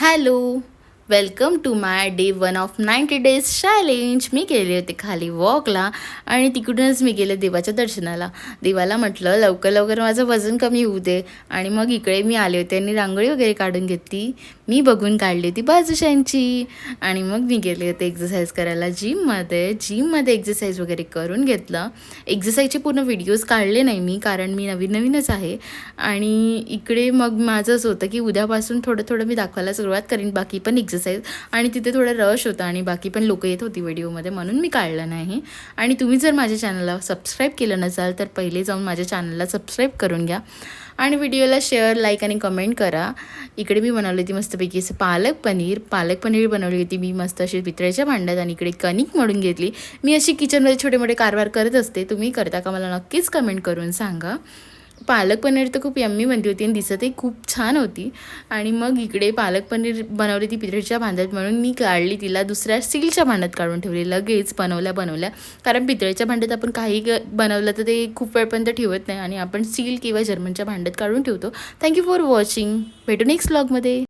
Hello, welcome to my day 1 of 90 days challenge. मी गेले होते खाली वॉकला आणि तिकडूनच मी गेले देवाच्या दर्शनाला. देवाला म्हटलं लवकर लवकर माझं वजन कमी होऊ दे. आणि मग इकडे मी आले होते आणि रांगोळी वगैरे काढून घेतली. मी बघून काढली होती बाजूशांची. आणि मग मी गेले होते एक्झरसाईज करायला जिममध्ये एक्झरसाईज वगैरे करून घेतलं. एक्झरसाईजचे पूर्ण व्हिडिओज काढले नाही मी, कारण मी नवीनच आहे. आणि इकडे मग माझं असं होतं की उद्यापासून थोडं थोडं मी दाखवायला सुरुवात करीन बाकी पण एक्झरसाईज. आणि तिथे थोडं रश होता आणि बाकी पण लोक येत होती व्हिडिओमध्ये, म्हणून मी काढलं नाही. आणि तुम्ही जर माझ्या चॅनलला सबस्क्राईब केलं नसाल तर पहिले जाऊन माझ्या चॅनलला सबस्क्राईब करून घ्या आणि व्हिडिओला शेअर, लाईक आणि कमेंट करा. इकडे मी बनवली होती मस्तपैकी असं पालक पनीर बनवली होती मी मस्त अशी पितळेच्या भांड्यात. आणि इकडे कणिक मळून घेतली. मी अशी किचनमध्ये छोटे मोठे कारभार करत असते. तुम्ही करता का मला नक्कीच कमेंट करून सांगा. पालक पनीर तर खूप यम्मी बनली होती आणि दिसतही खूप छान होती. आणि मग इकडे पालक पनीर बनवली ती पितळेच्या भांड्यात, म्हणून मी काढली तिला दुसऱ्या स्टीलच्या भांड्यात काढून ठेवली लगेच बनवल्या. कारण पितळेच्या भांड्यात आपण काही बनवलं तर ते खूप वेळपर्यंत ठेवत नाही आणि आपण स्टील किंवा जर्मनच्या भांड्यात काढून ठेवतो. Thank you for watching. भेटू नेक्स्ट व्लॉगमध्ये.